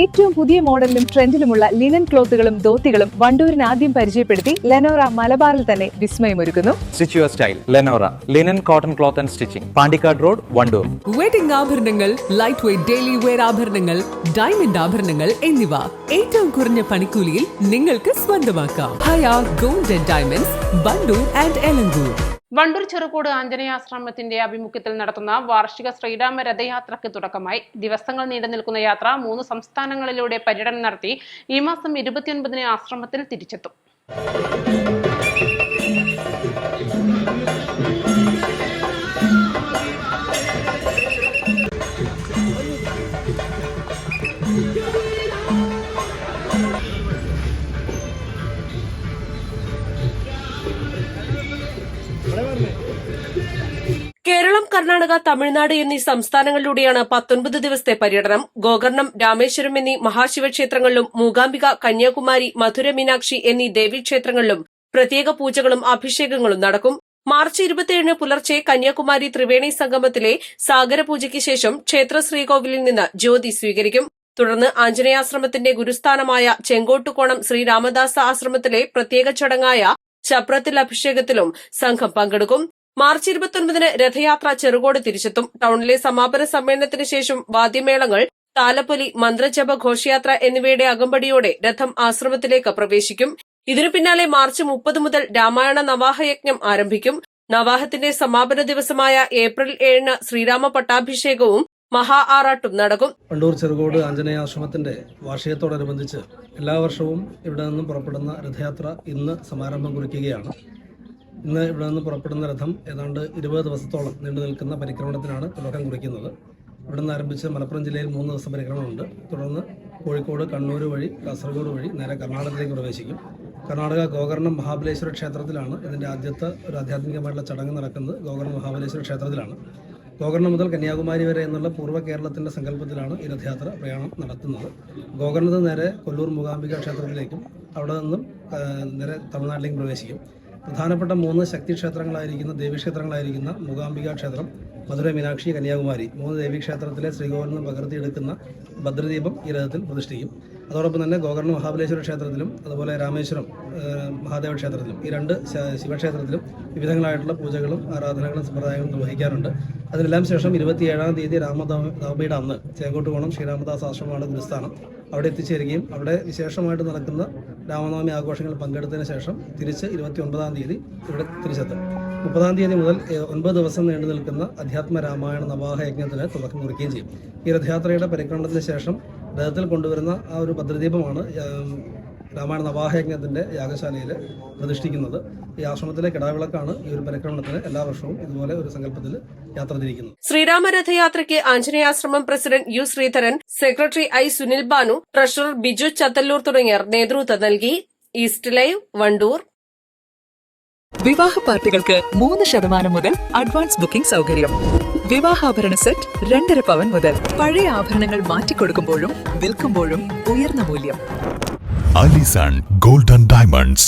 ഏറ്റവും പുതിയ മോഡലിലും ട്രെൻഡിലുമുള്ള ലിനൻ ക്ലോത്തുകളും ധോത്തികളും വണ്ടൂരിന് ആദ്യം പരിചയപ്പെടുത്തി ലെനോറ മലബാറിൽ തന്നെ വിസ്മയമൊരുക്കുന്നു. Stitch your style Lenora linen cotton cloth and stitching, Pandikkad road, Wandoor. Wedding ആഭരണങ്ങൾ, ലൈറ്റ് വെയ്റ്റ് ഡെയിലി വെയർ ആഭരണങ്ങൾ, ഡയമണ്ട് ആഭരണങ്ങൾ എന്നിവ ഏറ്റവും കുറഞ്ഞ പണിക്കൂലിയിൽ നിങ്ങൾക്ക് സ്വന്തമാക്കാം. Haya gold and diamonds, Wandoor and Elankur. Wandoor Cherukode ആഞ്ജനേയാശ്രമത്തിന്റെ ആഭിമുഖ്യത്തിൽ നടത്തുന്ന വാർഷിക ശ്രീരാമ രഥയാത്രയ്ക്ക് തുടക്കമായി. ദിവസങ്ങൾ നീണ്ടു നിൽക്കുന്ന യാത്ര 3 സംസ്ഥാനങ്ങളിലൂടെ പര്യടനം നടത്തി ഈ മാസം 29-ന് ആശ്രമത്തിൽ തിരിച്ചെത്തും. കേരളം, കർണാടക, തമിഴ്നാട് എന്നീ സംസ്ഥാനങ്ങളിലൂടെയാണ് 19 ദിവസത്തെ പര്യടനം. ഗോകർണം, രാമേശ്വരം എന്നീ മഹാശിവക്ഷേത്രങ്ങളിലും മൂകാംബിക, കന്യാകുമാരി, മധുര മീനാക്ഷി എന്നീ ദേവീക്ഷേത്രങ്ങളിലും പ്രത്യേക പൂജകളും അഭിഷേകങ്ങളും നടക്കും. മാർച്ച് 27 പുലർച്ചെ കന്യാകുമാരി ത്രിവേണി സംഗമത്തിലെ സാഗരപൂജയ്ക്ക് ശേഷം ക്ഷേത്ര ശ്രീകോവിലിൽ നിന്ന് ജ്യോതി സ്വീകരിക്കും. തുടർന്ന് ആഞ്ജനേയാശ്രമത്തിന്റെ ഗുരുസ്ഥാനമായ ചെങ്കോട്ടുകോണം ശ്രീരാമദാസ ആശ്രമത്തിലെ പ്രത്യേക ചടങ്ങായ ചപ്രത്തിൽ അഭിഷേകത്തിലും സംഘം പങ്കെടുക്കും. മാർച്ച് 29-ന് രഥയാത്ര ചെറുകോട് തിരിച്ചെത്തും. ടൌണിലെ സമാപന സമ്മേളനത്തിന് ശേഷം വാദ്യമേളങ്ങൾ, താലപ്പൊലി, മന്ത്രജപ, ഘോഷയാത്ര എന്നിവയുടെ അകമ്പടിയോടെ രഥം ആശ്രമത്തിലേക്ക് പ്രവേശിക്കും. ഇതിനു പിന്നാലെ മാർച്ച് 30 മുതൽ രാമായണ നവാഹയജ്ഞം ആരംഭിക്കും. നവാഹത്തിന്റെ സമാപന ദിവസമായ ഏപ്രിൽ 7-ന് ശ്രീരാമ പട്ടാഭിഷേകവും മഹാ ആറാട്ടും നടക്കും. വണ്ടൂർ ചെറുകോട് ആഞ്ജനേയാശ്രമത്തിന്റെ വാർഷികത്തോടനുബന്ധിച്ച് എല്ലാ വർഷവും ഇവിടെ നിന്നും പുറപ്പെടുന്ന രഥയാത്ര ഇന്ന് സമാരംഭം കുറിക്കുകയാണ്. ഇന്ന് ഇവിടെ നിന്ന് പുറപ്പെടുന്ന രഥം ഏതാണ്ട് 20 ദിവസത്തോളം നീണ്ടു നിൽക്കുന്ന പരിക്രമണത്തിനാണ് തുടക്കം കുറിക്കുന്നത്. ഇവിടെ നിന്ന് ആരംഭിച്ച് മലപ്പുറം ജില്ലയിൽ 3 ദിവസം പരിക്രമണമുണ്ട്. തുടർന്ന് കോഴിക്കോട്, കണ്ണൂർ വഴി കാസർഗോഡ് വഴി നേരെ കർണാടകത്തിലേക്ക് പ്രവേശിക്കും. കർണാടക ഗോകർണം മഹാബലേശ്വര ക്ഷേത്രത്തിലാണ് ഇതിൻ്റെ ആദ്യത്തെ ഒരു ആധ്യാത്മികമായിട്ടുള്ള ചടങ്ങ് നടക്കുന്നത്. ഗോകർണം മഹാബലേശ്വര ക്ഷേത്രത്തിലാണ്. ഗോകർണം മുതൽ കന്യാകുമാരി വരെ എന്നുള്ള പൂർവ്വ കേരളത്തിൻ്റെ സങ്കല്പത്തിലാണ് ഈ രഥയാത്ര പ്രയാണം നടത്തുന്നത്. ഗോകർണത്ത് നേരെ കൊല്ലൂർ മൂകാംബിക ക്ഷേത്രത്തിലേക്കും അവിടെ നിന്നും നേരെ തമിഴ്നാട്ടിലേക്കും പ്രവേശിക്കും. പ്രധാനപ്പെട്ട 3 ശക്തി ക്ഷേത്രങ്ങളായിരിക്കുന്ന ദേവീക്ഷേത്രങ്ങളായിരിക്കുന്ന മൂകാംബിക ക്ഷേത്രം, മധുര മീനാക്ഷി, കന്യാകുമാരി 3 ദേവീക്ഷേത്രത്തിലെ ശ്രീകോവിലിൽ നിന്ന് പകർത്തിയെടുക്കുന്ന ഭദ്രദീപം ഈ രഥത്തിൽ പ്രതിഷ്ഠിക്കും. അതോടൊപ്പം തന്നെ ഗോകർണം മഹാബലേശ്വര ക്ഷേത്രത്തിലും അതുപോലെ രാമേശ്വരം മഹാദേവ ക്ഷേത്രത്തിലും ഈ 2 ശിവക്ഷേത്രത്തിലും വിവിധങ്ങളായിട്ടുള്ള പൂജകളും ആരാധനകളും സമ്പ്രദായങ്ങളും നിർവഹിക്കാറുണ്ട്. അതിനെല്ലാം ശേഷം 27-ാം തീയതി രാമനവമിയുടെ അന്ന് ചെങ്കോട്ടുകോണം ശ്രീരാമദാസ് ആശ്രമമാണ് ഗുരുസ്ഥാനം. അവിടെ എത്തിച്ചേരുകയും അവിടെ വിശേഷമായിട്ട് നടക്കുന്ന രാമനവമി ആഘോഷങ്ങളിൽ പങ്കെടുത്തതിന് ശേഷം തിരിച്ച് 29-ാം തീയതി ഇവിടെ തിരിച്ചെത്തും. 30-ാം തീയതി മുതൽ 9 ദിവസം നീണ്ടു നിൽക്കുന്ന അധ്യാത്മ രാമായണ നവാഹ യജ്ഞത്തിന് തുടക്കം കുറിക്കുകയും ചെയ്യും. ഈ രഥയാത്രയുടെ പരിക്രമണത്തിന് ശേഷം രഥത്തിൽ കൊണ്ടുവരുന്ന ആ ഒരു ഭദ്രദീപമാണ് രാമായണ നവാഹയജ്ഞത്തിന്റെ യാഗശാലയിൽ പ്രതിഷ്ഠിക്കുന്നത്. ഈ ആശ്രമത്തിലെ കിടാവിളക്കാണ് ഈ ഒരു പരിക്രമണത്തിന് എല്ലാ വർഷവും ഇതുപോലെ ഒരു സങ്കല്പത്തിൽ യാത്ര തിരിക്കുന്നത്. ശ്രീരാമ രഥയാത്രയ്ക്ക് Anjaneyashramam president U Sreedharan, secretary I Sunil Banu, treasurer Biju Chathallur തുടങ്ങിയവർ നേതൃത്വം നൽകി. East live, Wandoor. വിവാഹ പാർട്ടികൾക്ക് 3% മുതൽ അഡ്വാൻസ് ബുക്കിംഗ് സൗകര്യം. വിവാഹാഭരണ സെറ്റ് 2.5 പവൻ മുതൽ. പഴയ ആഭരണങ്ങൾ മാറ്റിക്കൊടുക്കുമ്പോഴും വിൽക്കുമ്പോഴും ഉയർന്ന മൂല്യം. Allison gold and diamonds,